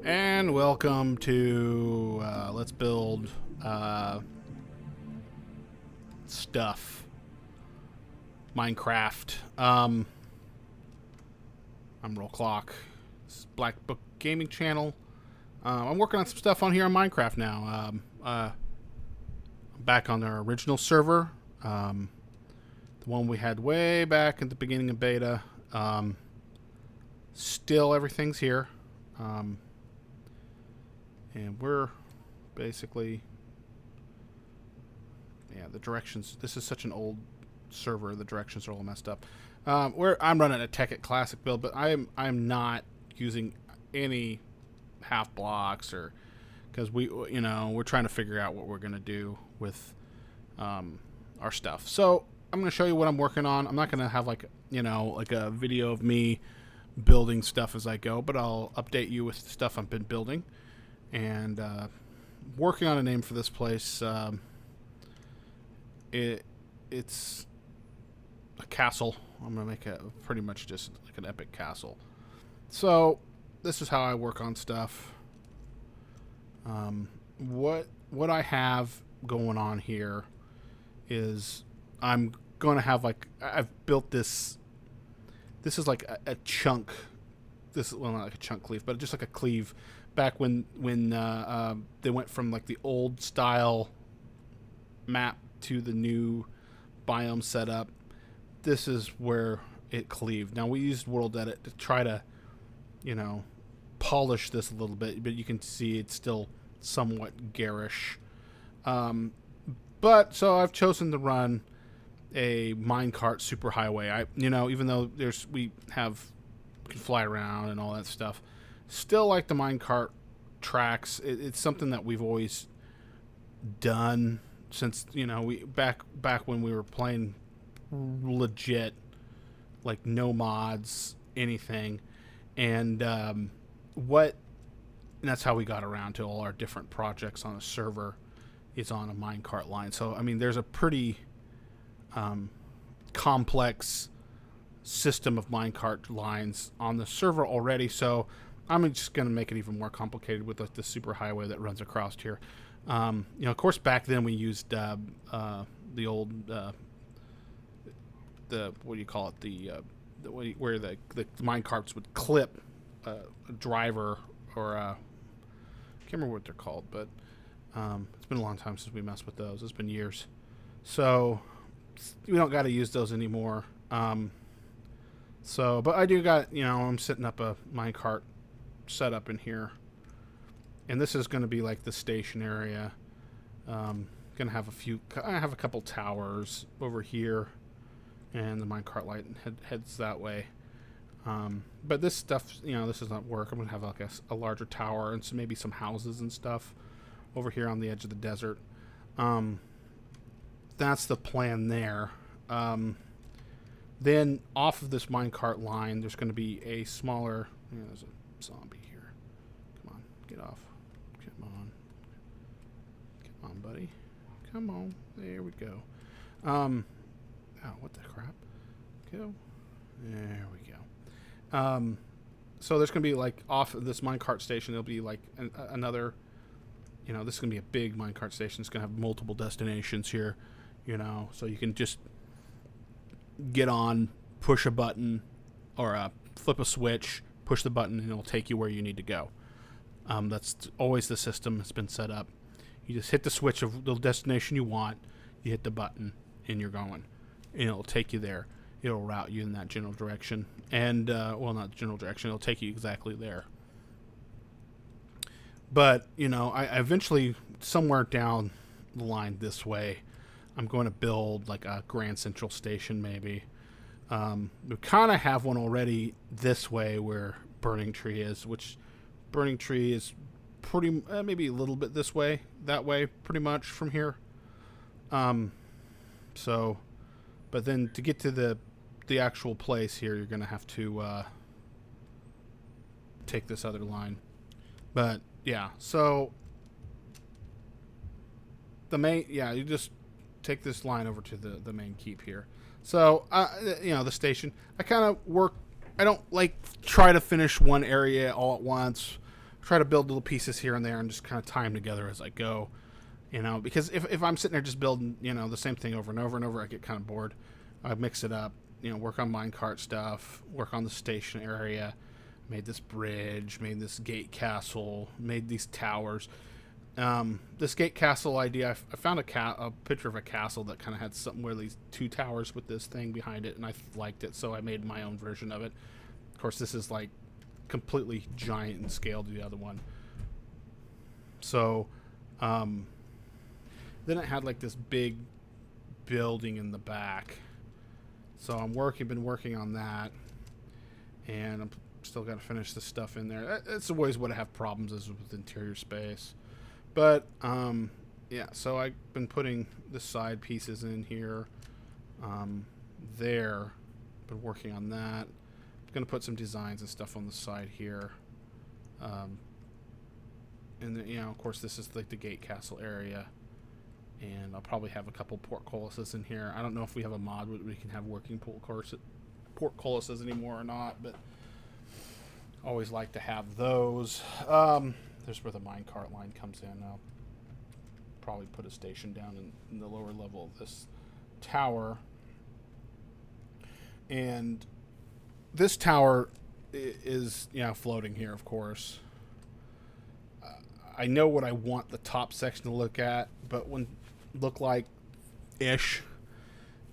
And welcome to Let's Build Stuff Minecraft. I'm Wrolclock. This is Black Book Gaming Channel. I'm working on some stuff on here on Minecraft now. I'm back on our original server, the one we had way back at the beginning of beta. Still, everything's here. And we're basically, the directions. This is such an old server. The directions are all messed up. I'm running a Tekkit Classic build, but I'm not using any half blocks or because we're trying to figure out what we're gonna do with our stuff. So I'm gonna show you what I'm working on. I'm not gonna have like a video of me building stuff as I go, but I'll update you with the stuff I've been building. And working on a name for this place. It's a castle. I'm gonna make it pretty much just like an epic castle. So this is how I work on stuff. What I have going on here is I'm gonna have I've built this. This is like a chunk. This is not like a chunk cleave, but just like a cleave. Back when they went from like the old style map to the new biome setup, this is where it cleaved. Now we used World Edit to try to, polish this a little bit, but you can see it's still somewhat garish. But so I've chosen to run a minecart superhighway. Even though we can fly around and all that stuff. Still like the minecart tracks. It's something that we've always done since we back when we were playing legit, like no mods, anything, and that's how we got around to all our different projects on a server. Is on a minecart line. So I mean, there's a pretty complex system of minecart lines on the server already. So I'm just going to make it even more complicated with like the super highway that runs across here. Of course, back then we used the old what do you call it? Where the mine carts would clip a driver or I can't remember what they're called, but it's been a long time since we messed with those. It's been years, so we don't got to use those anymore. But I do got I'm setting up a minecart setup in here, and this is going to be like the station area. Gonna have I have a couple towers over here, and the minecart light heads that way. But this stuff, this does not work. I'm gonna have like a larger tower and maybe some houses and stuff over here on the edge of the desert. That's the plan there. Then off of this minecart line, there's going to be a smaller. There's a zombie here. Come on, get off. Come on, buddy. Come on. There we go. Oh, what the crap? Go. There we go. So there's going to be like off of this minecart station. There'll be like another. This is going to be a big minecart station. It's going to have multiple destinations here. So you can just get on, push a button, or flip a switch, push the button, and it'll take you where you need to go. That's always the system that's been set up. You just hit the switch of the destination you want, you hit the button, and you're going. And it'll take you there. It'll route you in that general direction. And, not the general direction, it'll take you exactly there. But, I eventually, somewhere down the line this way, I'm going to build like a Grand Central Station maybe. We kind of have one already this way where Burning Tree is, which Burning Tree is pretty maybe a little bit this way, that way, pretty much from here. But then to get to the actual place here, you're going to have to take this other line. But yeah, so the main, you just take this line over to the main keep here. So, the station, I kind of work, I don't like try to finish one area all at once try to build little pieces here and there and just kind of tie them together as I go. You know, because if I'm sitting there just building, you know, the same thing over and over and over, I get kind of bored. I mix it up, you know, work on minecart stuff, work on the station area, made this bridge, made this gate castle, made these towers. This gate castle idea, I found a picture of a castle that kind of had something where these 2 towers with this thing behind it, and I liked it, so I made my own version of it. Of course, this is like completely giant in scale to the other one. So, then it had like this big building in the back. So been working on that, and I'm still got to finish this stuff in there. It's always what I have problems is with interior space. But, yeah, so I've been putting the side pieces in here, there. Been working on that. I'm going to put some designs and stuff on the side here. And then, you know, of course, this is like the gate castle area. And I'll probably have a couple portcullises in here. I don't know if we have a mod where we can have working portcullises anymore or not, but always like to have those. There's where the minecart line comes in. I'll probably put a station down in the lower level of this tower. And this tower is, you know, floating here, of course. I know what I want the top section to look like ish,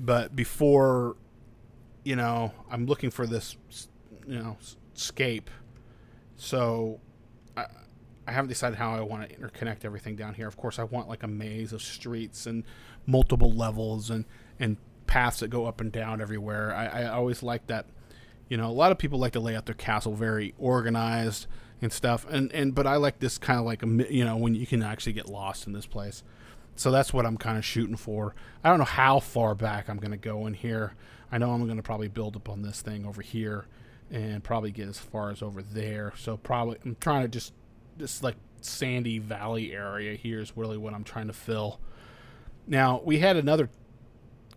but before, you know, I'm looking for this, you know, scape. So I haven't decided how I want to interconnect everything down here. Of course, I want like a maze of streets and multiple levels and paths that go up and down everywhere. I always like that. You know, a lot of people like to lay out their castle very organized and stuff, but I like this kind of like you know, when you can actually get lost in this place. So that's what I'm kind of shooting for. I don't know how far back I'm going to go in here. I know I'm going to probably build up on this thing over here and probably get as far as over there. So probably I'm trying to just this like sandy valley area here is really what I'm trying to fill. Now, we had another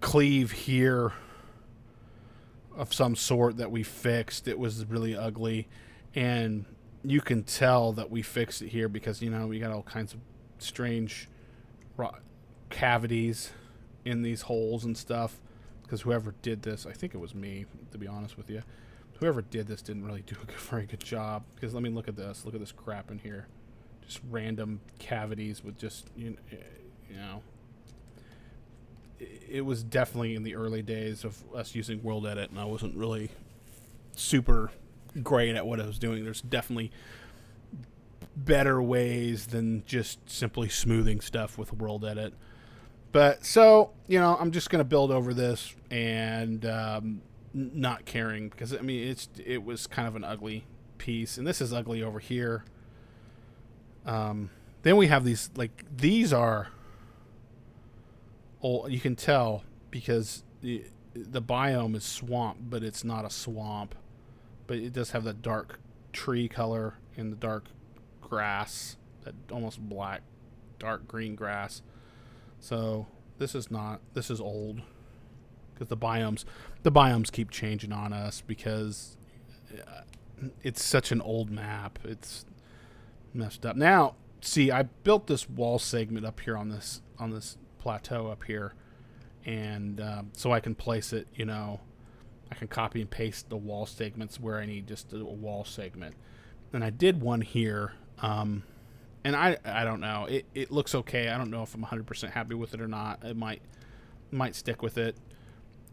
cleave here of some sort that we fixed. It was really ugly, and you can tell that we fixed it here because, you know, we got all kinds of strange cavities in these holes and stuff, because whoever did this, I think it was me, to be honest with you, whoever did this didn't really do a very good job. Because let me look at this crap in here, just random cavities with just, you know, it was definitely in the early days of us using World Edit, and I wasn't really super great at what I was doing. There's definitely better ways than just simply smoothing stuff with World Edit. But so, you know, I'm just going to build over this and not caring, because I mean it was kind of an ugly piece, and this is ugly over here. Then we have these, like, these are old, you can tell because the biome is swamp, but it's not a swamp, but it does have that dark tree color and the dark grass, that almost black dark green grass. So this is old, because the biomes keep changing on us, because it's such an old map. It's messed up. Now, see, I built this wall segment up here on this plateau up here, and so I can place it, you know, I can copy and paste the wall segments where I need just a wall segment. And I did one here, and I don't know, it looks okay. I don't know if I'm 100% happy with it or not. It might stick with it.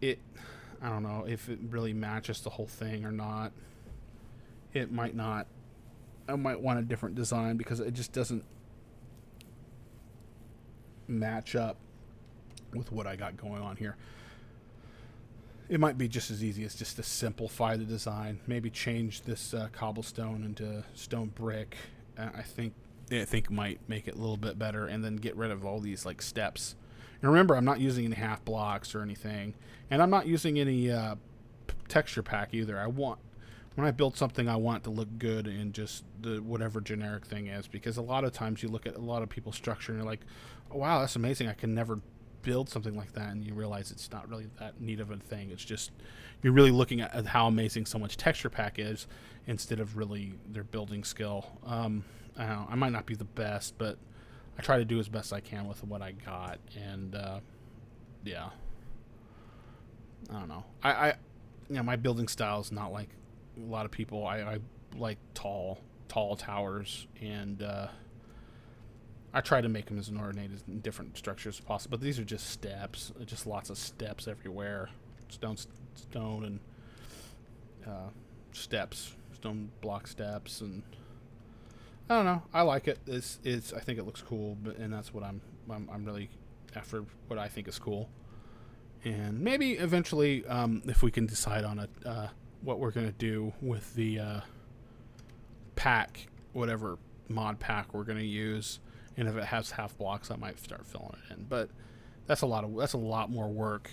I don't know if it really matches the whole thing or not. It might not. I might want a different design because it just doesn't match up with what I got going on here. It might be just as easy as just to simplify the design, maybe change this cobblestone into stone brick. I think might make it a little bit better, and then get rid of all these like steps. And remember, I'm not using any half blocks or anything, and I'm not using any texture pack either. When I build something, I want it to look good in just the whatever generic thing is, because a lot of times you look at a lot of people's structure and you're like, oh, wow, that's amazing. I can never build something like that and you realize it's not really that neat of a thing. It's just you're really looking at how amazing someone's texture pack is instead of really their building skill. I don't know, I might not be the best, but I try to do as best I can with what I got. And yeah, I don't know. My building style is not like a lot of people. I like tall towers, and I try to make them as ornate in different structures as possible. But these are just steps, just lots of steps everywhere, stone and stone block steps, and I don't know. I like it. I think it looks cool, and that's what I'm really after. What I think is cool, and maybe eventually, if we can decide on what we're gonna do with the pack, whatever mod pack we're gonna use, and if it has half blocks, I might start filling it in. But that's a lot more work,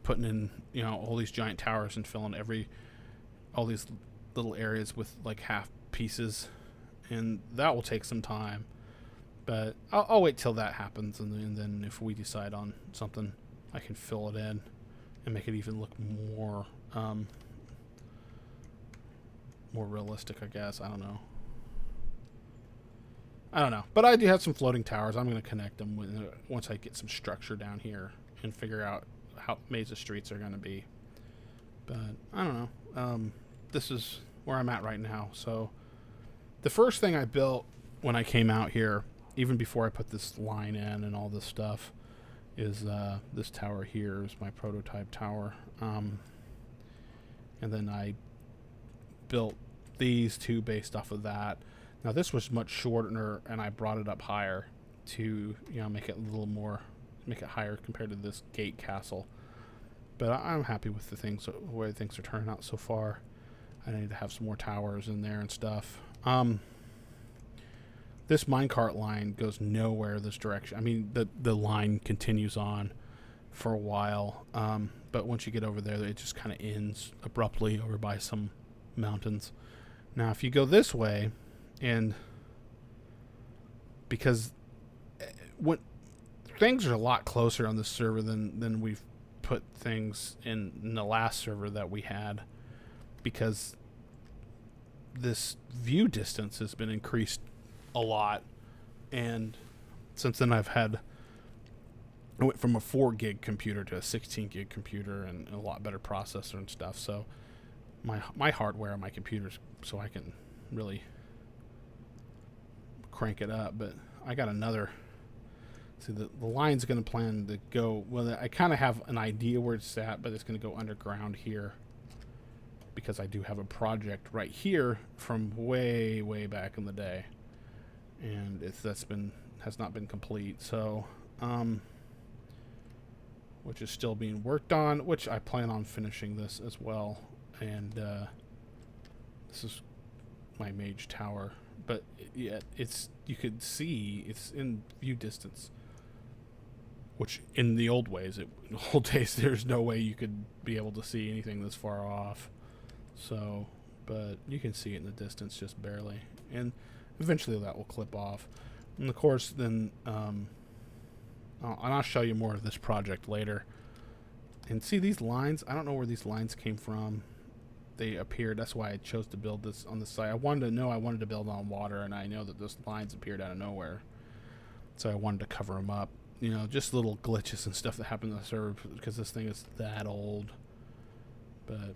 putting in, all these giant towers and filling all these little areas with like half pieces, and that will take some time. But I'll wait till that happens, and then if we decide on something, I can fill it in and make it even look more more realistic, I guess. I don't know. But I do have some floating towers. I'm going to connect them once I get some structure down here and figure out how Mesa streets are going to be. But I don't know. This is where I'm at right now. So the first thing I built when I came out here, even before I put this line in and all this stuff, is this tower here is my prototype tower. And then I built these two based off of that. Now this was much shorter, and I brought it up higher to make it higher compared to this gate castle. But I'm happy with the way things are turning out so far. I need to have some more towers in there and stuff. This minecart line goes nowhere this direction. I mean, the line continues on for a while, but once you get over there, it just kind of ends abruptly over by some mountains. Now, if you go this way, and because when things are a lot closer on this server than we've put things in the last server that we had, because this view distance has been increased a lot, and since then I went from a 4 gig computer to a 16 gig computer and a lot better processor and stuff. So my hardware on my computers, so I can really crank it up. But I got another. See, the line's going to plan to go. Well, I kind of have an idea where it's at, but it's going to go underground here because I do have a project right here from way back in the day, and has not been complete. So, which is still being worked on, which I plan on finishing this as well. And this is my mage tower, but yeah, you could see it's in view distance, which in the old days there's no way you could be able to see anything this far off. So, but you can see it in the distance just barely, and eventually that will clip off. And of course, then I'll show you more of this project later. And see these lines? I don't know where these lines came from. They appeared. That's why I chose to build this on the site. I wanted to build on water, and I know that those lines appeared out of nowhere. So I wanted to cover them up. Just little glitches and stuff that happened to the server because this thing is that old. But,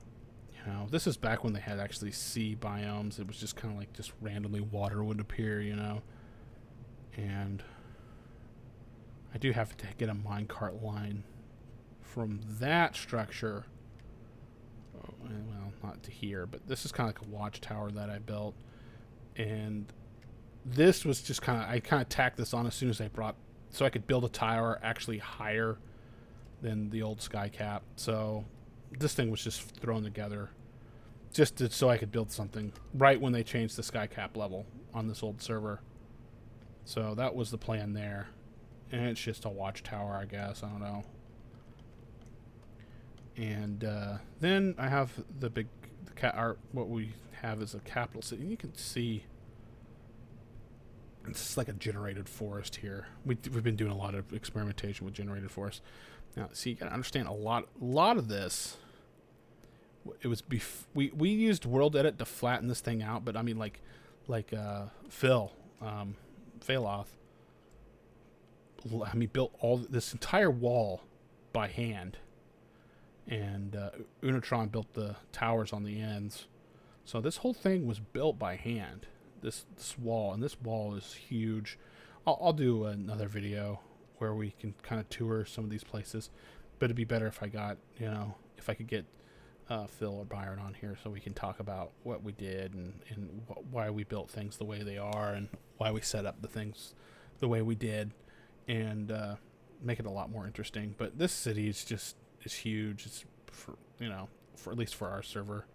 this is back when they had actually sea biomes. It was just kind of like just randomly water would appear, And I do have to get a minecart line from that structure. Well, not to here, but this is kind of like a watchtower that I built. And this was just I tacked this on as soon as so I could build a tower actually higher than the old sky cap. So this thing was just thrown together so I could build something right when they changed the sky cap level on this old server. So that was the plan there. And it's just a watchtower, I guess. I don't know. And then I have the big what we have is a capital city. And you can see It's like a generated forest here. We've been doing a lot of experimentation with generated forest. Now, see, you gotta understand a lot of this. It was we used World Edit to flatten this thing out, but I mean Phil, Phaloth, built all this entire wall by hand, and Unitron built the towers on the ends. So this whole thing was built by hand. This wall, and this wall is huge. I'll do another video where we can kind of tour some of these places, but it'd be better if I got, if I could get Phil or Byron on here so we can talk about what we did and why we built things the way they are and why we set up the things the way we did, and make it a lot more interesting. But this city is huge. It's for at least for our server.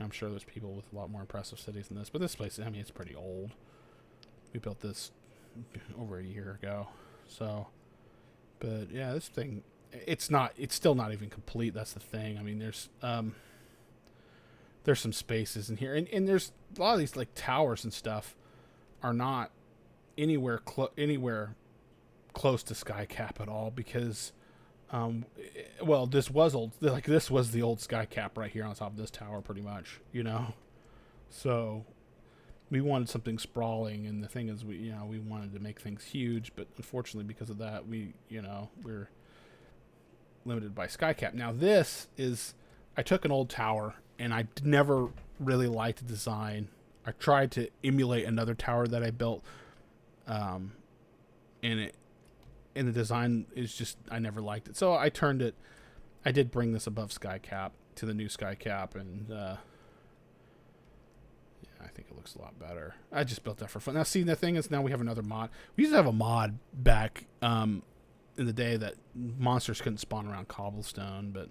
I'm sure there's people with a lot more impressive cities than this, but this place, I mean, it's pretty old. We built this over a year ago. So, but yeah, this thing, it's still not even complete. That's the thing. I mean, there's some spaces in here, and there's a lot of these like towers and stuff are not anywhere close to Skycap at all, because well, this was old. Like, this was the old Skycap right here on top of this tower, pretty much. So we wanted something sprawling, and the thing is, we wanted to make things huge, but unfortunately, because of that, we're limited by Skycap. Now, I took an old tower, and I never really liked the design. I tried to emulate another tower that I built, and the design is just, I never liked it. So I did bring this above Skycap to the new Skycap, and yeah, I think it looks a lot better. I just built that for fun. Now, see, the thing is, now we have another mod. We used to have a mod back in the day that monsters couldn't spawn around cobblestone, but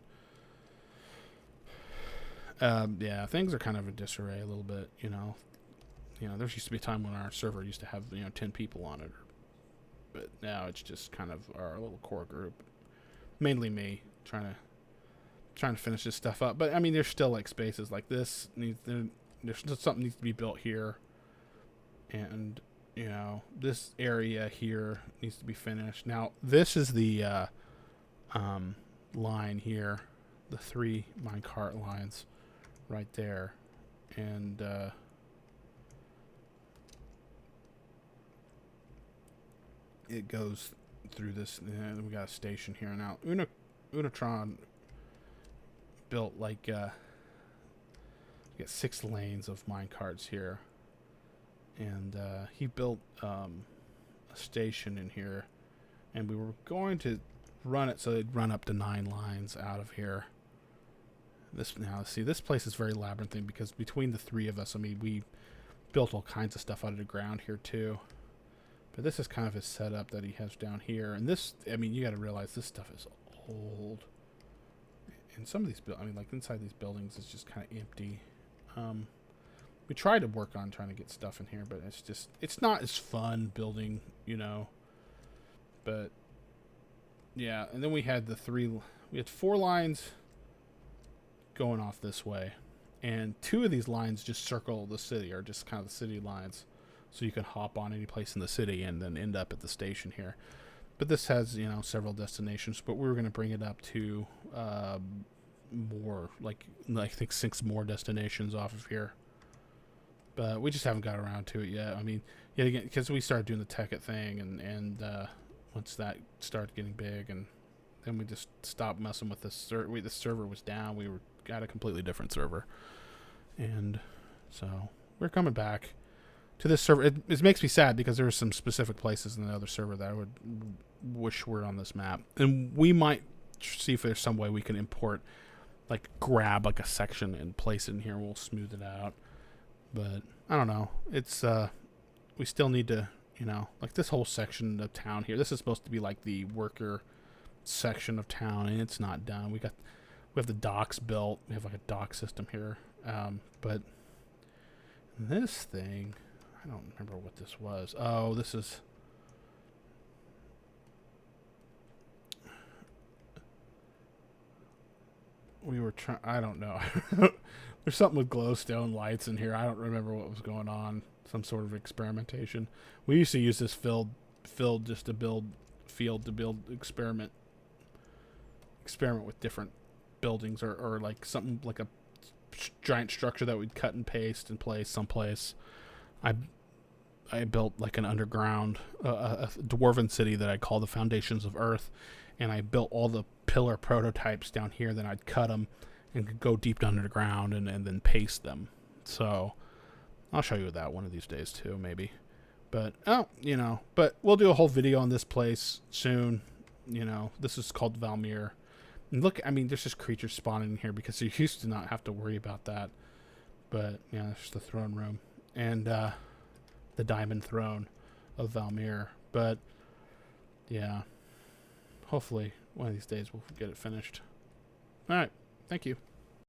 yeah, things are kind of in disarray a little bit, there used to be a time when our server used to have 10 people on it, but now it's just kind of our little core group, mainly me trying to finish this stuff up. But I mean, there's still like spaces like this. There's still something needs to be built here, and this area here needs to be finished. Now, this is the line here, the 3 minecart lines right there, and it goes through this. We got a station here now. Unitron built like we got 6 lanes of minecarts here, and he built a station in here, and we were going to run it so they'd run up to 9 lines out of here. This place is very labyrinthine, because between the 3 of us, I mean, we built all kinds of stuff out of the ground here too. But this is kind of his setup that he has down here. And this, I mean, you got to realize this stuff is old. And some of these, like inside these buildings is just kind of empty. We tried to work on trying to get stuff in here, but it's not as fun building, But yeah, and then we had we had 4 lines going off this way. And 2 of these lines just circle the city, or just kind of the city lines. So you can hop on any place in the city and then end up at the station here. But this has, several destinations. But we were going to bring it up to more, like I think 6 more destinations off of here. But we just haven't got around to it yet. I mean, yet again, because we started doing the Tekkit thing, and once that started getting big, and then we just stopped messing with this. The server was down. We got a completely different server, and so we're coming back to this server. It makes me sad, because there are some specific places in the other server that I would wish were on this map, and we might see if there's some way we can import, like grab like a section and place it in here, and we'll smooth it out. But I don't know. It's we still need to, like this whole section of town here. This is supposed to be like the worker section of town, and it's not done. We have the docks built. We have like a dock system here, but this thing, I don't remember what this was. Oh, this is... We were trying... I don't know. There's something with glowstone lights in here. I don't remember what was going on. some sort of experimentation. We used to use this field just to build experiment with different buildings or like something like a giant structure that we'd cut and paste and place someplace. I built like an underground a dwarven city that I call the Foundations of Earth, and I built all the pillar prototypes down here. Then I'd cut them and go deep down underground and then paste them. So I'll show you that one of these days too, maybe. But but we'll do a whole video on this place soon. This is called Valmir. And look, I mean, there's just creatures spawning in here because you used to not have to worry about that. But yeah, it's the throne room and the diamond throne of Valmir. But yeah, hopefully one of these days we'll get it finished. All right, thank you.